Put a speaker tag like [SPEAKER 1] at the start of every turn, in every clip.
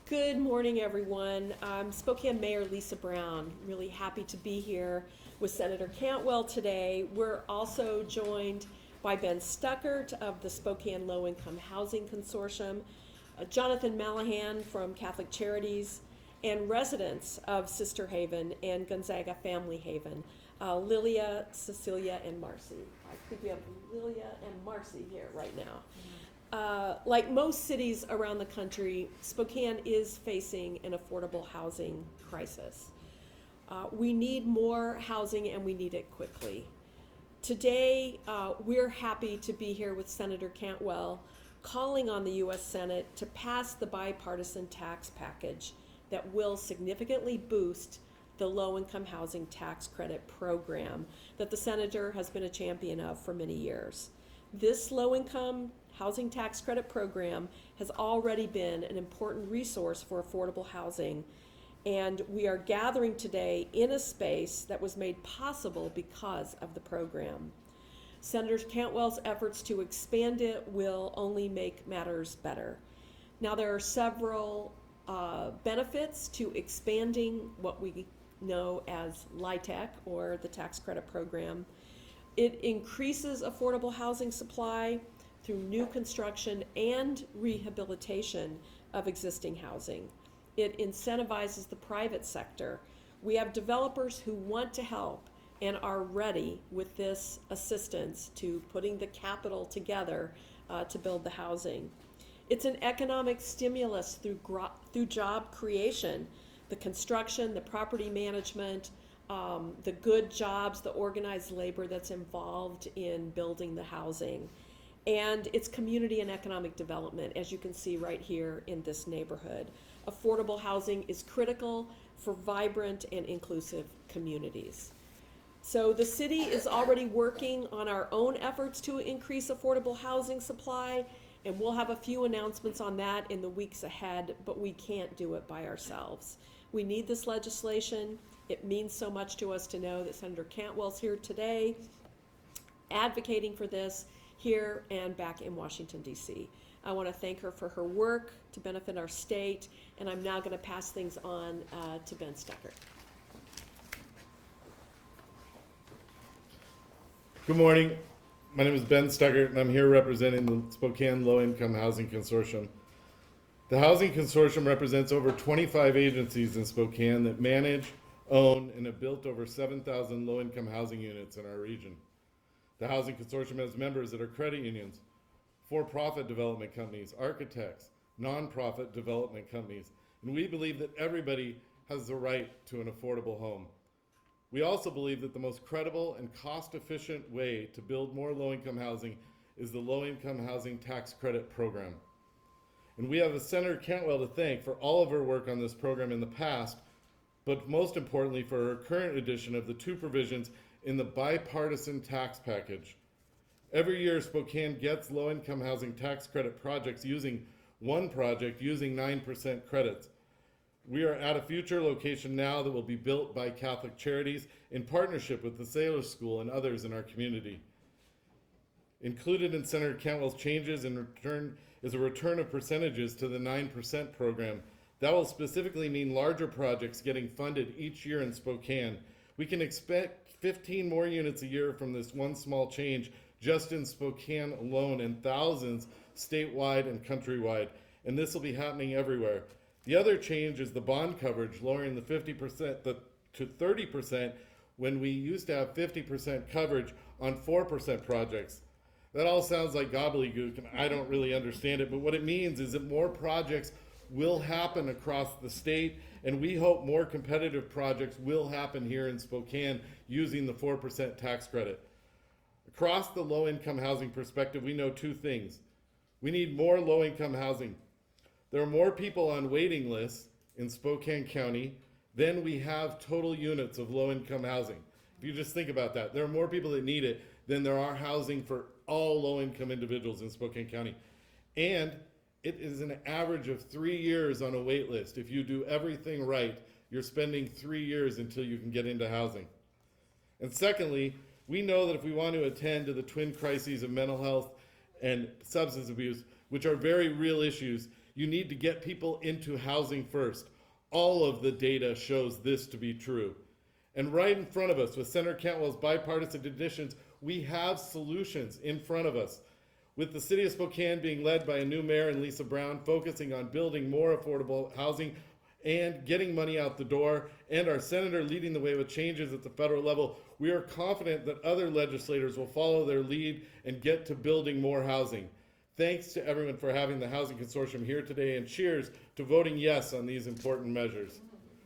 [SPEAKER 1] Good morning, everyone. I'm Spokane Mayor Lisa Brown. Really happy to be here with Senator Cantwell today. We're also joined by Ben Stuckert of the Spokane Low Income Housing Consortium, Jonathan Malahan from Catholic Charities, and residents of Sister Haven and Gonzaga Family Haven, Lilia, Cecilia, and Marcy. I think we have Lilia and Marcy here right now. Like most cities around the country, Spokane is facing an affordable housing crisis. We need more housing and we need it quickly. Today, we're happy to be here with Senator Cantwell, calling on the U.S. Senate to pass the bipartisan tax package that will significantly boost the low-income housing tax credit program that the senator has been a champion of for many years. This low-income housing tax credit program has already been an important resource for affordable housing, and we are gathering today in a space that was made possible because of the program. Senator Cantwell's efforts to expand it will only make matters better. Now, there are several benefits to expanding what we know as LIHTC, or the tax credit program. It increases affordable housing supply through new construction and rehabilitation of existing housing. It incentivizes the private sector. We have developers who want to help and are ready with this assistance to putting the capital together to build the housing. It's an economic stimulus through job creation, the construction, the property management, the good jobs, the organized labor that's involved in building the housing. And it's community and economic development, as you can see right here in this neighborhood. Affordable housing is critical for vibrant and inclusive communities. So the city is already working on our own efforts to increase affordable housing supply, and we'll have a few announcements on that in the weeks ahead, but we can't do it by ourselves. We need this legislation. It means so much to us to know that Senator Cantwell's here today advocating for this here and back in Washington, D.C. I want to thank her for her work to benefit our state, and I'm now going to pass things on to Ben Stuckert.
[SPEAKER 2] Good morning. My name is Ben Stuckert, and I'm here representing the Spokane Low Income Housing Consortium. The Housing Consortium represents over 25 agencies in Spokane that manage, own, and have built over 7,000 low-income housing units in our region. The Housing Consortium has members that are credit unions, for-profit development companies, architects, nonprofit development companies, and we believe that everybody has the right to an affordable home. We also believe that the most credible and cost-efficient way to build more low-income housing is the Low-Income Housing Tax Credit Program. And we have Senator Cantwell to thank for all of her work on this program in the past, but most importantly for her current edition of the two provisions in the bipartisan tax package. Every year, Spokane gets low-income housing tax credit projects using one project using 9% credits. We are at a future location now that will be built by Catholic Charities in partnership with the Sailor School and others in our community. Included in Senator Cantwell's changes in return is a return of percentages to the 9% program. That will specifically mean larger projects getting funded each year in Spokane. We can expect 15 more units a year from this one small change just in Spokane alone, and thousands statewide and countrywide. And this will be happening everywhere. The other change is the bond coverage, lowering the 50% to 30% when we used to have 50% coverage on 4% projects. That all sounds like gobbledygook, and I don't really understand it, but what it means is that more projects will happen across the state, and we hope more competitive projects will happen here in Spokane using the 4% tax credit. Across the low-income housing perspective, we know two things. We need more low-income housing. There are more people on waiting lists in Spokane County than we have total units of low-income housing. If you just think about that, there are more people that need it than there are housing for all low-income individuals in Spokane County. And it is an average of 3 years on a wait list. If you do everything right, you're spending 3 years until you can get into housing. And secondly, we know that if we want to attend to the twin crises of mental health and substance abuse, which are very real issues, You need to get people into housing first. All of the data shows this to be true. And right in front of us, with Senator Cantwell's bipartisan additions, we have solutions in front of us. With the city of Spokane being led by a new mayor and Lisa Brown, focusing on building more affordable housing and getting money out the door, and our senator leading the way with changes at the federal level, we are confident that other legislators will follow their lead and get to building more housing. Thanks to everyone for having the Housing Consortium here today, and cheers to voting yes on these important measures.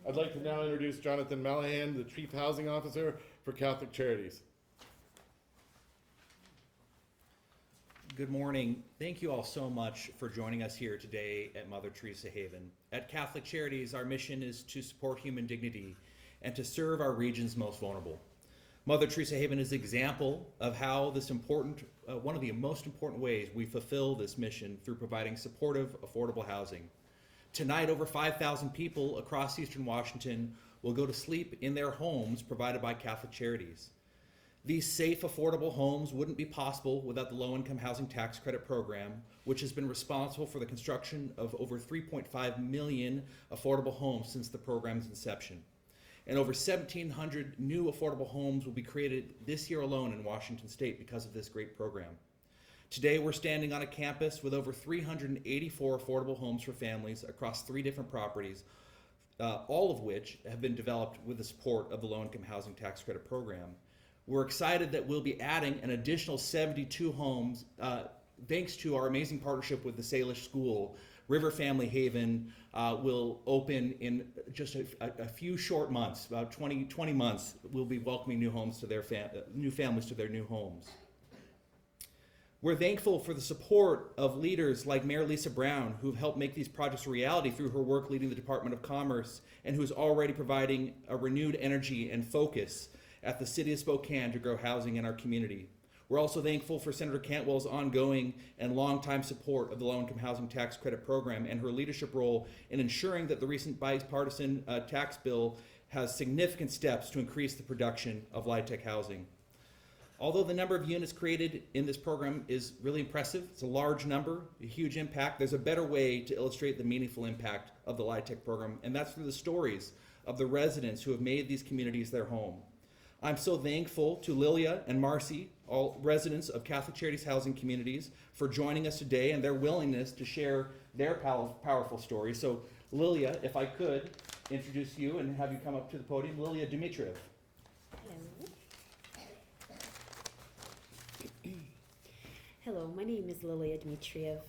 [SPEAKER 2] I'd like to now introduce Jonathan Malahan, the Chief Housing Officer for Catholic Charities.
[SPEAKER 3] Good morning. Thank you all so much for joining us here today at Mother Teresa Haven. At Catholic Charities, our mission is to support human dignity and to serve our region's most vulnerable. Mother Teresa Haven is an example of how this one of the most important ways we fulfill this mission through providing supportive, affordable housing. Tonight, over 5,000 people across Eastern Washington will go to sleep in their homes provided by Catholic Charities. These safe, affordable homes wouldn't be possible without the Low-Income Housing Tax Credit Program, which has been responsible for the construction of over 3.5 million affordable homes since the program's inception. And over 1,700 new affordable homes will be created this year alone in Washington State because of this great program. Today, we're standing on a campus with over 384 affordable homes for families across 3 different properties, all of which have been developed with the support of the Low-Income Housing Tax Credit Program. We're excited that we'll be adding an additional 72 homes thanks to our amazing partnership with the Salish School. River Family Haven will open in just a few short months, about 20 months. We'll be welcoming new homes to their new families to their new homes. We're thankful for the support of leaders like Mayor Lisa Brown, who've helped make these projects a reality through her work leading the Department of Commerce, and who's already providing a renewed energy and focus at the City of Spokane to grow housing in our community. We're also thankful for Senator Cantwell's ongoing and longtime support of the Low-Income Housing Tax Credit Program and her leadership role in ensuring that the recent bipartisan tax bill has significant steps to increase the production of LIHTC housing. Although the number of units created in this program is really impressive, it's a large number, a huge impact, there's a better way to illustrate the meaningful impact of the LIHTC program, and that's through the stories of the residents who have made these communities their home. I'm so thankful to Lilia and Marcy, all residents of Catholic Charities housing communities, for joining us today and their willingness to share their powerful stories. So Lilia, if I could introduce you and have you come up to the podium. Lilia Dmitriev.
[SPEAKER 4] Hello, my name is Lilia Dmitriev.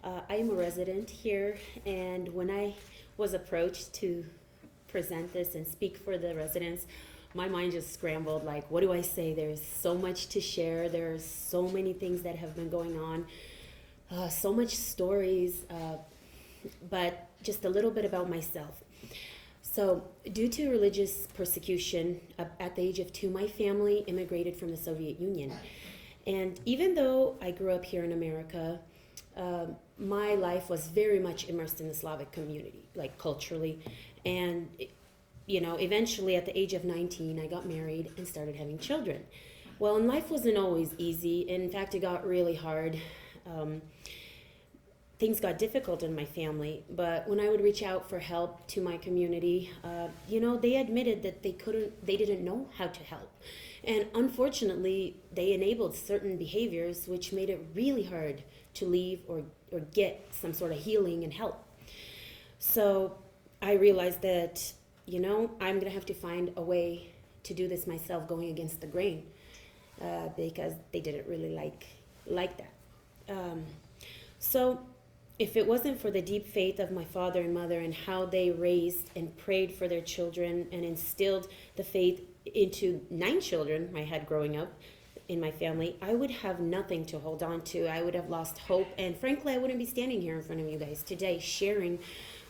[SPEAKER 4] I am a resident here, and when I was approached to present this and speak for the residents, my mind just scrambled, like, what do I say? There's so much to share. There's so many things that have been going on, so much stories, but just a little bit about myself. So, due to religious persecution, at the age of 2, my family immigrated from the Soviet Union. And even though I grew up here in America, my life was very much immersed in the Slavic community, like culturally. And eventually at the age of 19, I got married and started having children. Well, and life wasn't always easy. In fact, it got really hard. Things got difficult in my family. But when I would reach out for help to my community, they admitted that they didn't know how to help. And unfortunately, they enabled certain behaviors which made it really hard to leave or get some sort of healing and help. So I realized that I'm going to have to find a way to do this myself, going against the grain, because they didn't really like that. So if it wasn't for the deep faith of my father and mother and how they raised and prayed for their children and instilled the faith into 9 children I had growing up in my family, I would have nothing to hold on to. I would have lost hope, and frankly, I wouldn't be standing here in front of you guys today sharing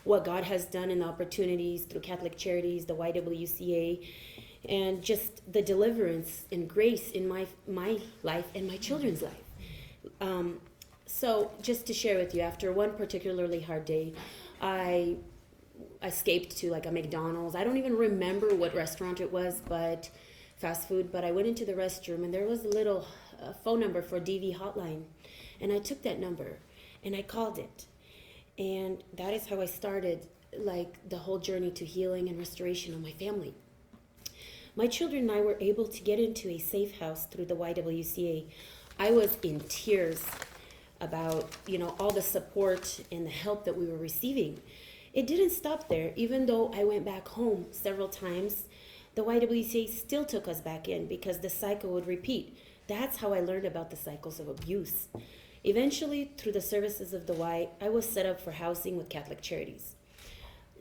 [SPEAKER 4] what God has done and the opportunities through Catholic Charities, the YWCA, and just the deliverance and grace in my life and my children's life. So just to share with you, after one particularly hard day, I escaped to like a McDonald's. I don't even remember what restaurant it was, but fast food. But I went into the restroom and there was a little phone number for DV hotline. And I took that number and I called it. And that is how I started, like, the whole journey to healing and restoration of my family. My children and I were able to get into a safe house through the YWCA. I was in tears about, all the support and the help that we were receiving. It didn't stop there. Even though I went back home several times, the YWCA still took us back in because the cycle would repeat. That's how I learned about the cycles of abuse. Eventually, through the services of the Y, I was set up for housing with Catholic Charities.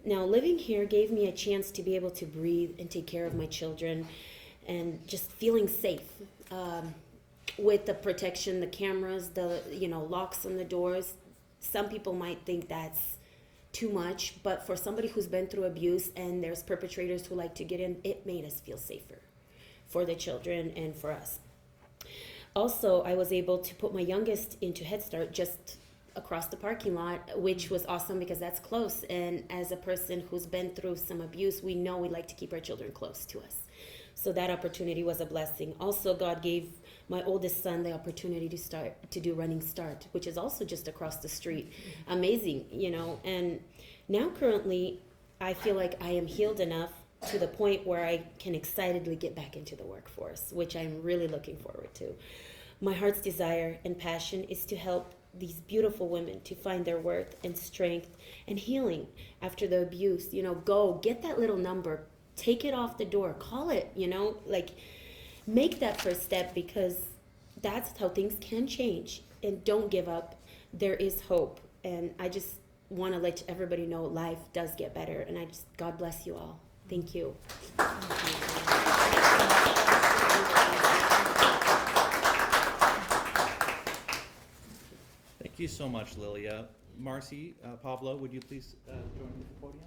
[SPEAKER 4] Now, living here gave me a chance to be able to breathe and take care of my children and just feeling safe. With the protection, the cameras, the locks on the doors. Some people might think that's too much, but for somebody who's been through abuse and there's perpetrators who like to get in, it made us feel safer for the children and for us. Also, I was able to put my youngest into Head Start just across the parking lot, which was awesome because that's close. And as a person who's been through some abuse, we know we like to keep our children close to us. So that opportunity was a blessing. Also, God gave my oldest son the opportunity to do Running Start, which is also just across the street. Amazing, and now currently I feel like I am healed enough to the point where I can excitedly get back into the workforce, which I'm really looking forward to. My heart's desire and passion is to help these beautiful women to find their worth and strength and healing after the abuse. Go get that little number, take it off the door, call it, make that first step, because that's how things can change. And don't give up. There is hope. And I just want to let everybody know life does get better. And God bless you all. Thank you.
[SPEAKER 3] Thank you so much, Lilia. Marcy, Pablo, would you please join me at the podium?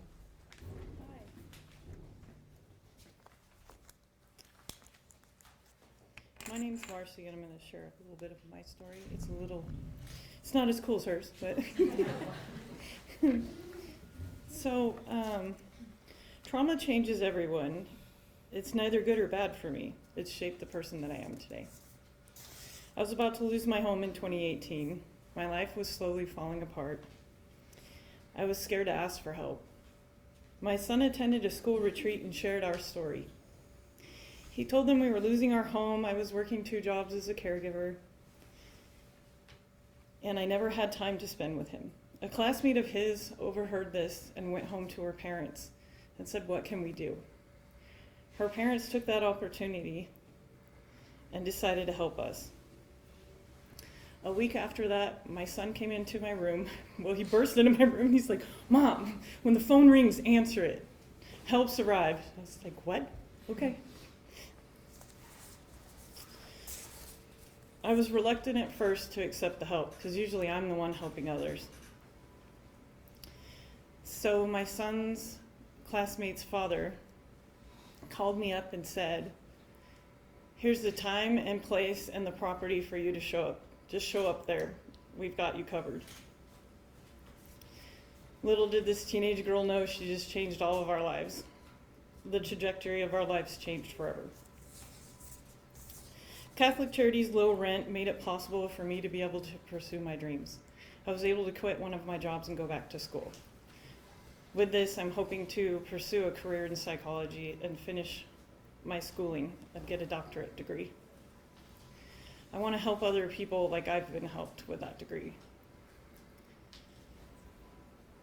[SPEAKER 5] My name's Marcy, and I'm going to share a little bit of my story. It's not as cool as hers, but. So, trauma changes everyone. It's neither good or bad for me. It's shaped the person that I am today. I was about to lose my home in 2018. My life was slowly falling apart. I was scared to ask for help. My son attended a school retreat and shared our story. He told them we were losing our home. I was working 2 jobs as a caregiver, and I never had time to spend with him. A classmate of his overheard this and went home to her parents and said, "What can we do?" Her parents took that opportunity and decided to help us. A week after that, my son came into my room. Well, he burst into my room. He's like, "Mom, when the phone rings, answer it. Help's arrived." I was like, "What? Okay." I was reluctant at first to accept the help, because usually I'm the one helping others. So my son's classmate's father called me up and said, "Here's the time and place and the property for you to show up. Just show up there. We've got you covered." Little did this teenage girl know she just changed all of our lives. The trajectory of our lives changed forever. Catholic Charities' low rent made it possible for me to be able to pursue my dreams. I was able to quit one of my jobs and go back to school. With this, I'm hoping to pursue a career in psychology and finish my schooling and get a doctorate degree. I want to help other people like I've been helped with that degree.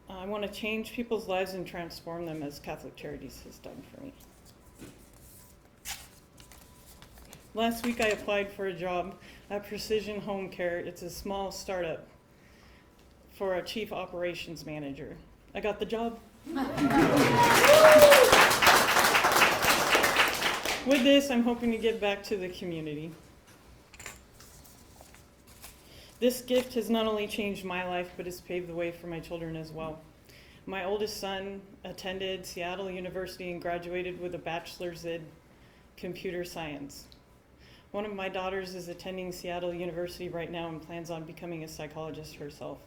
[SPEAKER 5] I want to change people's lives and transform them as Catholic Charities has done for me. Last week I applied for a job at Precision Home Care. It's a small startup for a chief operations manager. I got the job. With this, I'm hoping to give back to the community. This gift has not only changed my life, but has paved the way for my children as well. My oldest son attended Seattle University and graduated with a bachelor's in computer science. One of my daughters is attending Seattle University right now and plans on becoming a psychologist herself.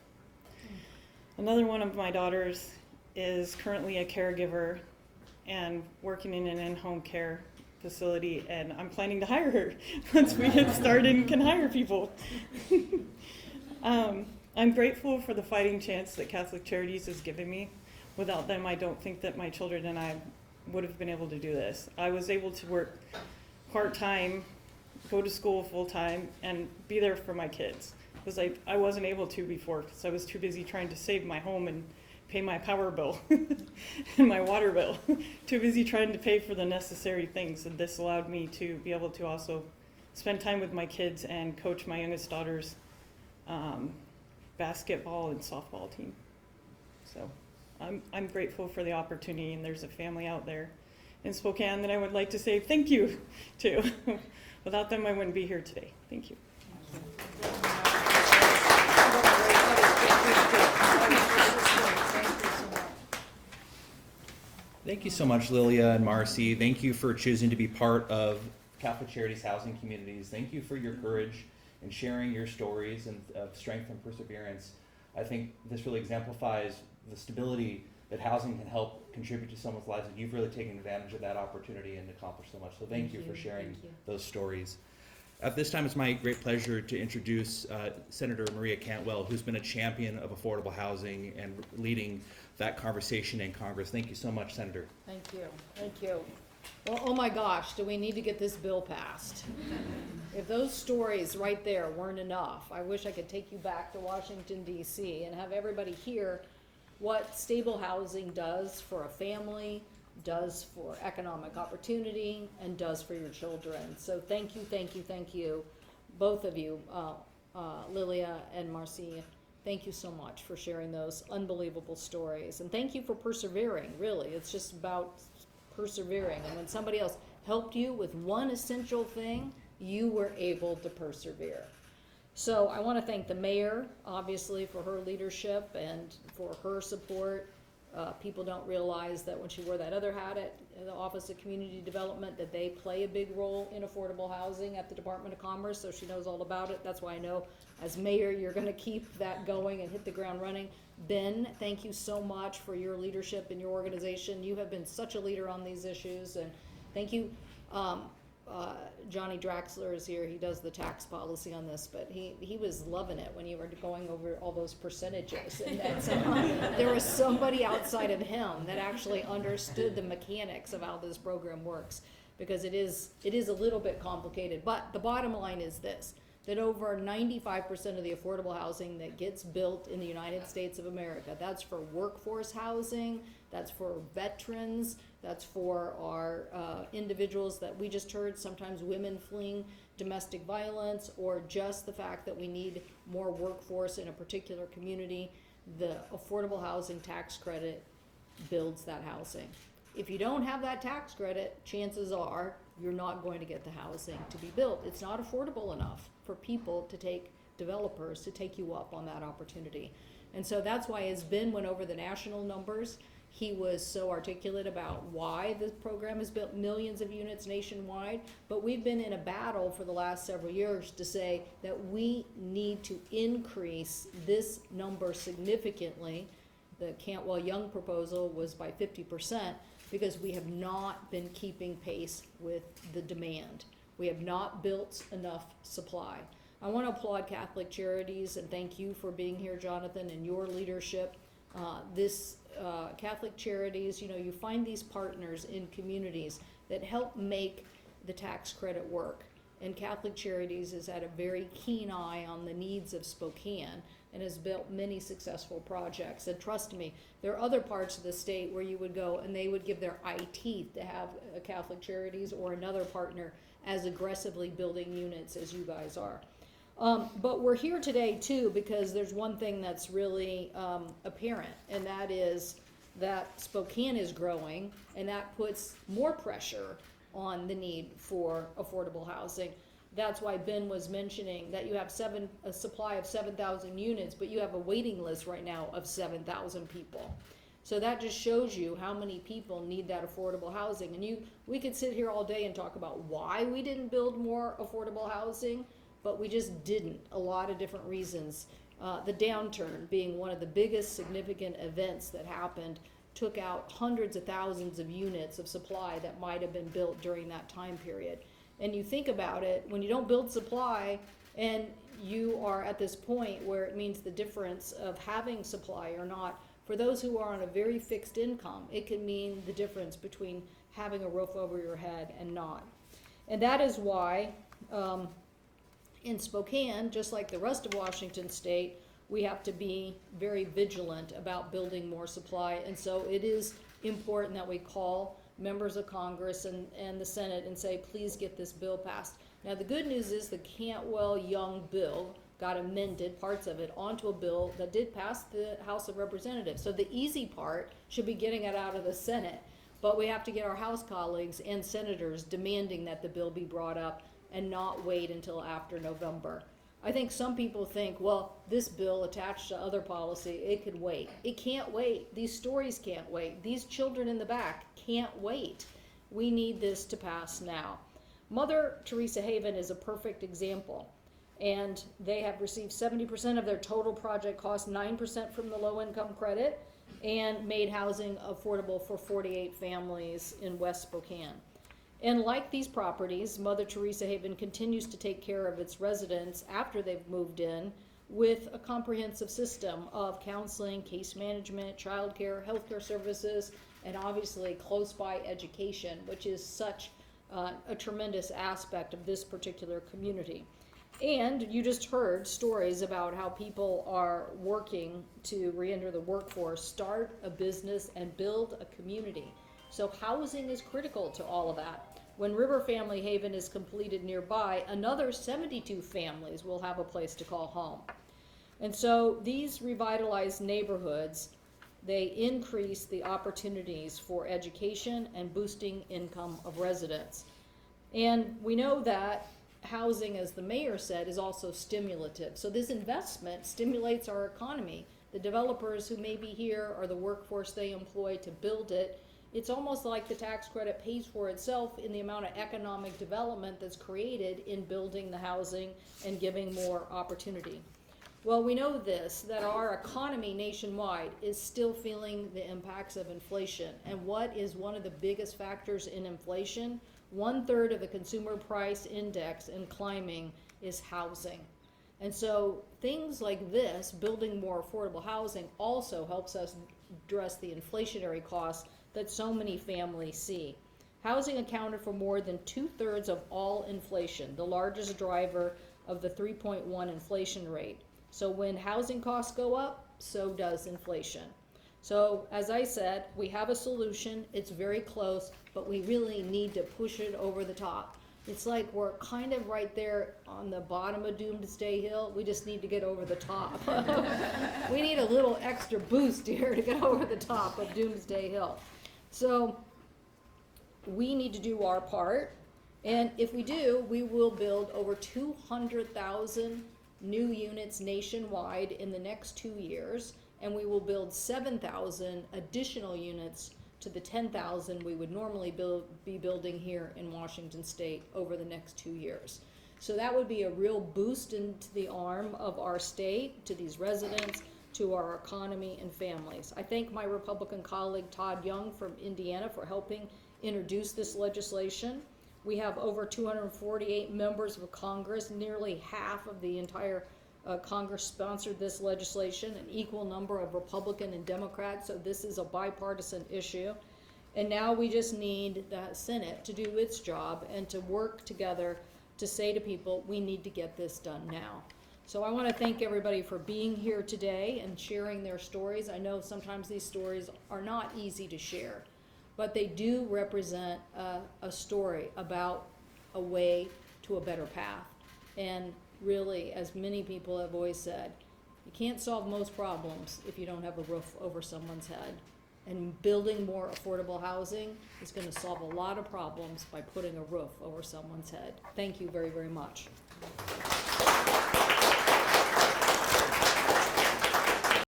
[SPEAKER 5] Another one of my daughters is currently a caregiver and working in an in-home care facility, and I'm planning to hire her once we get started and can hire people. I'm grateful for the fighting chance that Catholic Charities has given me. Without them, I don't think that my children and I would have been able to do this. I was able to work part-time, go to school full-time, and be there for my kids. Because I wasn't able to before, because I was too busy trying to save my home and pay my power bill and my water bill. Too busy trying to pay for the necessary things. And this allowed me to be able to also spend time with my kids and coach my youngest daughter's basketball and softball team. So I'm grateful for the opportunity, and there's a family out there in Spokane that I would like to say thank you to. Without them, I wouldn't be here today. Thank you.
[SPEAKER 3] Thank you so much, Lilia and Marcy. Thank you for choosing to be part of Catholic Charities Housing Communities. Thank you for your courage and sharing your stories and of strength and perseverance. I think this really exemplifies the stability that housing can help contribute to someone's lives, and you've really taken advantage of that opportunity and accomplished so much. So thank you for sharing those stories. At this time, it's my great pleasure to introduce Senator Maria Cantwell, who's been a champion of affordable housing and leading that conversation in Congress. Thank you so much, Senator.
[SPEAKER 6] Thank you, thank you. Well, oh my gosh, do we need to get this bill passed? If those stories right there weren't enough, I wish I could take you back to Washington, D.C. and have everybody hear what stable housing does for a family, does for economic opportunity, and does for your children. So thank you, both of you, Lilia and Marcia. Thank you so much for sharing those unbelievable stories. And thank you for persevering, really. It's just about persevering. And when somebody else helped you with one essential thing, you were able to persevere. So I want to thank the mayor, obviously, for her leadership and for her support. People don't realize that when she wore that other hat at the Office of Community Development, that they play a big role in affordable housing at the Department of Commerce, so she knows all about it. That's why I know as mayor you're going to keep that going and hit the ground running. Ben, thank you so much for your leadership in your organization. You have been such a leader on these issues, and thank you. Johnny Draxler is here. He does the tax policy on this, but he was loving it when you were going over all those percentages. And there was somebody outside of him that actually understood the mechanics of how this program works, because it is a little bit complicated. But the bottom line is this, that over 95% of the affordable housing that gets built in the United States of America, that's for workforce housing, that's for veterans, that's for our individuals that we just heard, sometimes women fleeing domestic violence, or just the fact that we need more workforce in a particular community. The affordable housing tax credit builds that housing. If you don't have that tax credit, chances are you're not going to get the housing to be built. It's not affordable enough for people to take, developers to take you up on that opportunity. And so that's why, as Ben went over the national numbers, he was so articulate about why the program has built millions of units nationwide. But we've been in a battle for the last several years to say that we need to increase this number significantly. The Cantwell Young proposal was by 50%, because we have not been keeping pace with the demand. We have not built enough supply. I want to applaud Catholic Charities and thank you for being here, Jonathan, and your leadership. Catholic Charities, you find these partners in communities that help make the tax credit work. And Catholic Charities has had a very keen eye on the needs of Spokane and has built many successful projects. And trust me, there are other parts of the state where you would go and they would give their eye teeth to have a Catholic Charities or another partner as aggressively building units as you guys are. But we're here today too because there's one thing that's really apparent, and that is that Spokane is growing, and that puts more pressure on the need for affordable housing. That's why Ben was mentioning that you have a supply of 7,000 units, but you have a waiting list right now of 7,000 people. So that just shows you how many people need that affordable housing. And we could sit here all day and talk about why we didn't build more affordable housing, but we just didn't. A lot of different reasons. The downturn being one of the biggest significant events that happened, took out hundreds of thousands of units of supply that might have been built during that time period. And you think about it, when you don't build supply and you are at this point where it means the difference of having supply or not. For those who are on a very fixed income, it can mean the difference between having a roof over your head and not. And that is why in Spokane, just like the rest of Washington State, we have to be very vigilant about building more supply. And so it is important that we call members of Congress and the Senate and say, please get this bill passed. Now, the good news is the Cantwell-Young bill got amended, parts of it, onto a bill that did pass the House of Representatives. So the easy part should be getting it out of the Senate. But we have to get our House colleagues and senators demanding that the bill be brought up and not wait until after November. I think some people think, well, this bill attached to other policy, it could wait. It can't wait. These stories can't wait. These children in the back can't wait. We need this to pass now. Mother Teresa Haven is a perfect example. And they have received 70% of their total project cost, 9% from the low-income credit, and made housing affordable for 48 families in West Spokane. And like these properties, Mother Teresa Haven continues to take care of its residents after they've moved in with a comprehensive system of counseling, case management, childcare, healthcare services, and obviously close by education, which is such a tremendous aspect of this particular community. And you just heard stories about how people are working to re-enter the workforce, start a business, and build a community. So housing is critical to all of that. When River Family Haven is completed nearby, another 72 families will have a place to call home. And so these revitalized neighborhoods, they increase the opportunities for education and boosting income of residents. And we know that housing, as the mayor said, is also stimulative. So this investment stimulates our economy. The developers who may be here or the workforce they employ to build it, it's almost like the tax credit pays for itself in the amount of economic development that's created in building the housing and giving more opportunity. Well, we know this, that our economy nationwide is still feeling the impacts of inflation. And what is one of the biggest factors in inflation? 1/3 of the consumer price index and climbing is housing. And so things like this, building more affordable housing, also helps us address the inflationary costs that so many families see. Housing accounted for more than 2/3 of all inflation, the largest driver of the 3.1 inflation rate. So when housing costs go up, so does inflation. So as I said, we have a solution. It's very close, but we really need to push it over the top. It's like we're kind of right there on the bottom of Doomsday Hill. We just need to get over the top. We need a little extra boost here to get over the top of Doomsday Hill. So we need to do our part. And if we do, we will build over 200,000 new units nationwide in the next 2 years. And we will build 7,000 additional units to the 10,000 we would normally be building here in Washington State over the next 2 years. So that would be a real boost into the arm of our state, to these residents, to our economy and families. I thank my Republican colleague Todd Young from Indiana for helping introduce this legislation. We have over 248 members of Congress, nearly half of the entire Congress sponsored this legislation, an equal number of Republican and Democrats, so this is a bipartisan issue. And now we just need the Senate to do its job and to work together to say to people, we need to get this done now. So I want to thank everybody for being here today and sharing their stories. I know sometimes these stories are not easy to share, but they do represent a story about a way to a better path. And really, as many people have always said, you can't solve most problems if you don't have a roof over someone's head. And building more affordable housing is going to solve a lot of problems by putting a roof over someone's head. Thank you very, very much.